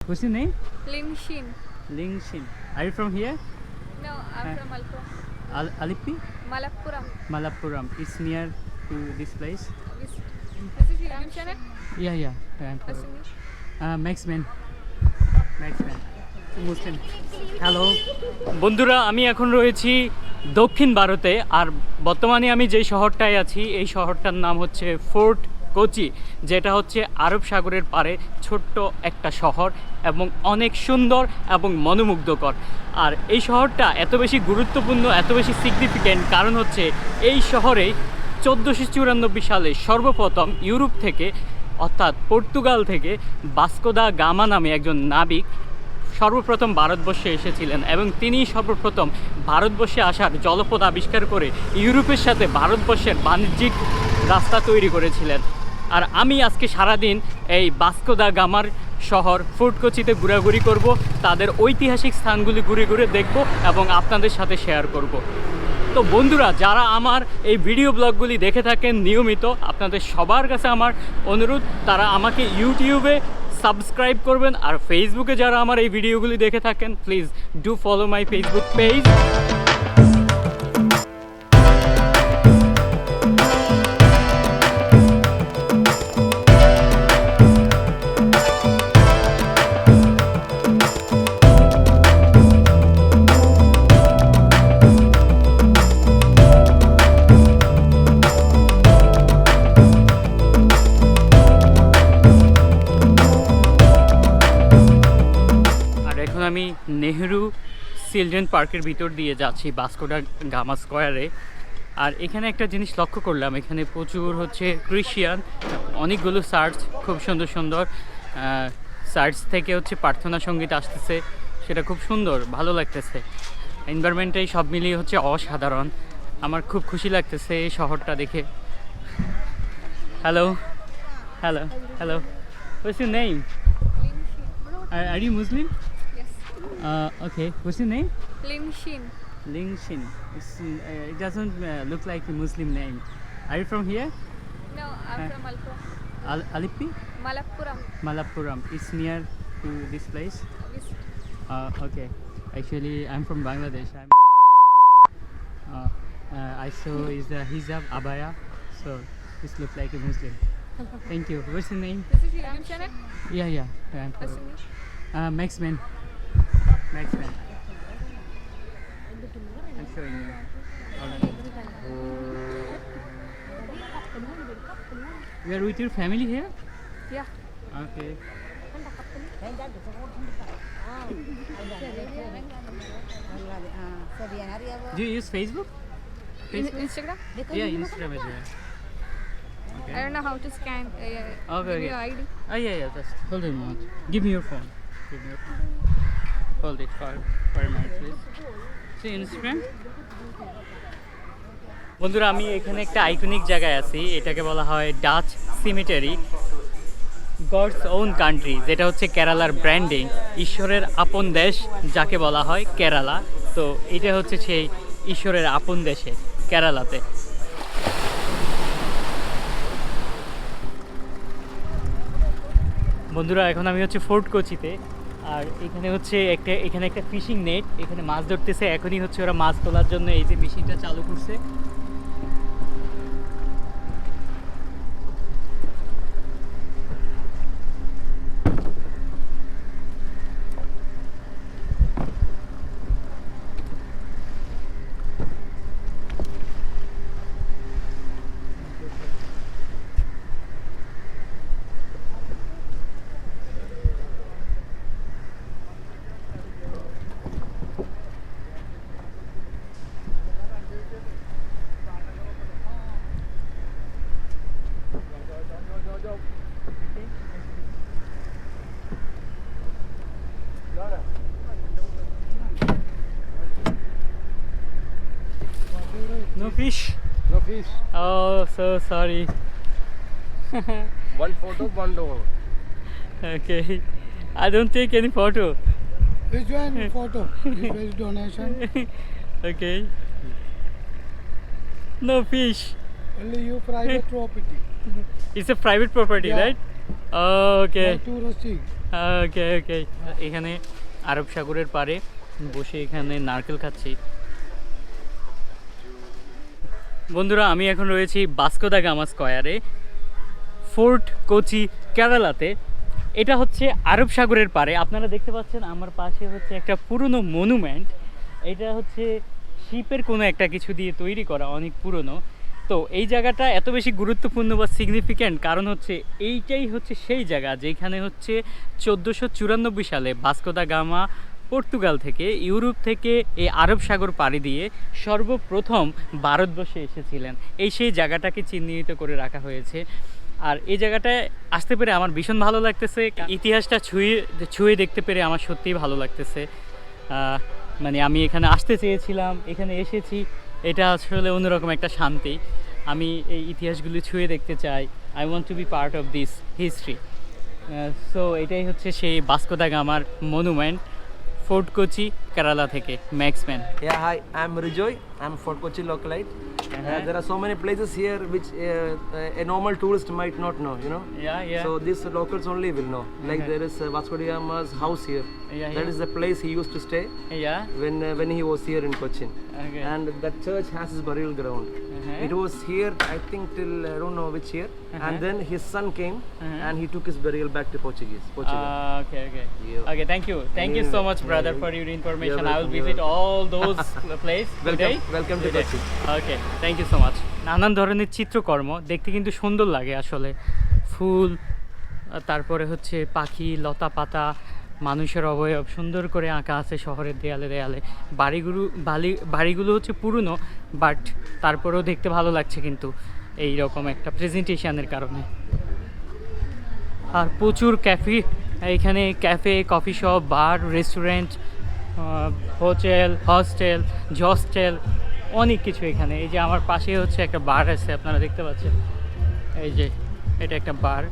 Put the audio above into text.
What's your name? Ling Shin. Ling Shin. Are you from here? No, I'm from Malappuram. Alipi? Malappuram. Malappuram. It's near to this place. This is YouTube channel? Yeah. What's your name? Maxman. Muslim. Hello বন্ধুরা, আমি এখন রয়েছি দক্ষিণ ভারতে। আর বর্তমানে আমি যেই শহরটায় আছি এই শহরটার নাম হচ্ছে ফোর্ট কোচি, যেটা হচ্ছে আরব সাগরের পাড়ে ছোট্ট একটা শহর এবং অনেক সুন্দর এবং মনোমুগ্ধকর। আর এই শহরটা এত বেশি গুরুত্বপূর্ণ, এত বেশি সিগনিফিক্যান্ট কারণ হচ্ছে এই শহরে 1494 সালে সর্বপ্রথম ইউরোপ থেকে অর্থাৎ পর্তুগাল থেকে ভাস্কো দা গামা নামে একজন নাবিক সর্বপ্রথম ভারতবর্ষে এসেছিলেন এবং তিনি সর্বপ্রথম ভারতবর্ষে আসার জলপথ আবিষ্কার করে ইউরোপের সাথে ভারতবর্ষের বাণিজ্যিক রাস্তা তৈরি করেছিলেন। আর আমি আজকে সারাদিন এই ভাস্কো দা গামার শহর ফোর্ট কোচিতে ঘোরাঘুরি করব, তাদের ঐতিহাসিক স্থানগুলি ঘুরে ঘুরে দেখব এবং আপনাদের সাথে শেয়ার করব। তো বন্ধুরা, যারা আমার এই ভিডিও ব্লগগুলি দেখে থাকেন নিয়মিত, আপনাদের সবার কাছে আমার অনুরোধ তারা আমাকে ইউটিউবে সাবস্ক্রাইব করবেন। আর ফেসবুকে যারা আমার এই ভিডিওগুলি দেখে থাকেন, please do follow my Facebook page. আমি নেহেরু চিলড্রেন পার্কের ভিতর দিয়ে যাচ্ছি ভাস্কো দা গামা স্কোয়ারে। আর এখানে একটা জিনিস লক্ষ্য করলাম, এখানে প্রচুর হচ্ছে ক্রিশ্চিয়ান, অনেকগুলো চার্চ, খুব সুন্দর সুন্দর চার্চ থেকে হচ্ছে প্রার্থনা সঙ্গীত আসতেছে, সেটা খুব সুন্দর, ভালো লাগতেছে। এনভায়রনমেন্টটাই সব মিলিয়ে হচ্ছে অসাধারণ। আমার খুব খুশি লাগতেছে এই শহরটা দেখে। Hello what's your name? আর you Muslim? Okay, what's your name? Ling Shin. Ling Shin. It doesn't look like a Muslim name. Are you from here? No, I'm from Malappuram. Alipi? Malappuram. It's near to this place? Okay. Actually, I'm from Bangladesh. I saw is the hijab abaya, so this looks like a Muslim. Thank you. What's your name? This is YouTube channel? Yeah. What's your name? Maxman. I'm showing you. You are with your family here? Yeah. Okay. Do you use Facebook? Instagram? Yeah, Instagram as well. Okay. I don't know how to scan Okay. your ID. Yeah. Just hold on a moment. Give me your phone. Hold it for a minute, please. See Instagram? বন্ধুরা, আমি এখানে একটা iconic জায়গায় আছি, এটাকে বলা হয় Dutch সিমিটারি, gods own country, যেটা হচ্ছে কেরালার ব্র্যান্ডিং, ঈশ্বরের আপন দেশ যাকে বলা হয় কেরালা। তো এটা হচ্ছে সেই ঈশ্বরের আপন দেশে কেরালাতে। বন্ধুরা, এখন আমি হচ্ছে ফোর্ট কোচিতে। আর এখানে হচ্ছে একটা ফিশিং নেট, এখানে মাছ ধরতেছে। এখনই হচ্ছে ওরা মাছ তোলার জন্য এই যে মেশিনটা চালু করছে। No fish? No fish. Oh, so sorry. One photo, one dollar. Okay. I don't take any photo. Which one photo? Which is donation? Okay. No fish. Only you private property. It's a private property, Yeah. right? Oh, okay. No touristic. ওকে ওকে, এখানে আরব সাগরের পাড়ে বসে এখানে নারকেল খাচ্ছি। বন্ধুরা আমি এখন রয়েছি ভাস্কো দা গামা স্কয়ারে, ফোর্ট কোচি, কেরালাতে। এটা হচ্ছে আরব সাগরের পাড়ে। আপনারা দেখতে পাচ্ছেন আমার পাশে হচ্ছে একটা পুরনো মনুমেন্ট। এটা হচ্ছে শিপের কোনো একটা কিছু দিয়ে তৈরি করা, অনেক পুরনো। তো এই জায়গাটা এত বেশি গুরুত্বপূর্ণ বা সিগনিফিক্যান্ট কারণ হচ্ছে এইটাই হচ্ছে সেই জায়গা যেখানে হচ্ছে 1494 সালে ভাস্কো দা গামা পর্তুগাল থেকে, ইউরোপ থেকে এই আরব সাগর পাড়ি দিয়ে সর্বপ্রথম ভারতবর্ষে এসেছিলেন। এই সেই জায়গাটাকে চিহ্নিত করে রাখা হয়েছে। আর এই জায়গাটায় আসতে পেরে আমার ভীষণ ভালো লাগতেছে। ইতিহাসটা ছুঁয়ে দেখতে পেরে আমার সত্যিই ভালো লাগতেছে। মানে আমি এখানে আসতে চেয়েছিলাম, এখানে এসেছি, এটা আসলে অন্যরকম একটা শান্তি। আমি এই ইতিহাসগুলি ছুঁয়ে দেখতে চাই। I want to be part of this history. So এটাই হচ্ছে সেই ভাস্কো দা গামার মনুমেন্ট, ফোর্ট কোচি, কেরালা থেকে Maxman. Yeah, hi, I'm Rijoy. I'm Fort Kochi localite. There are so many places here which a normal tourist might not know, you know. Yeah. So these locals only will know. Like there is Vasco da Gama's house here. Yeah. That is the place he used to stay Yeah. when he was here in Cochin. Okay. And that church has his burial ground. It was here, I think, till I don't know which year. And then his son came and he took his burial back to Portugal. Okay. Yeah. Okay, thank you. Thank you so much, brother, for your information. I will welcome, visit you're all those places today. Welcome to Today. Kochi. Okay, thank you so much. নানান ধরনের চিত্রকর্ম দেখতে কিন্তু সুন্দর লাগে আসলে। ফুল, তারপরে হচ্ছে পাখি, লতা পাতা, মানুষের অবয়ব সুন্দর করে আঁকা আছে শহরের দেয়ালে দেয়ালে। বাড়িগুলো হচ্ছে পুরনো, বাট তারপরেও দেখতে ভালো লাগছে কিন্তু এই রকম একটা প্রেজেন্টেশনের কারণে। আর প্রচুর ক্যাফে এখানে, ক্যাফে, কফি শপ, বার, রেস্টুরেন্ট, হোটেল, হস্টেল, অনেক কিছু এখানে। এই যে আমার পাশে হচ্ছে একটা বার আছে, আপনারা দেখতে পাচ্ছেন, এই যে এটা একটা বার।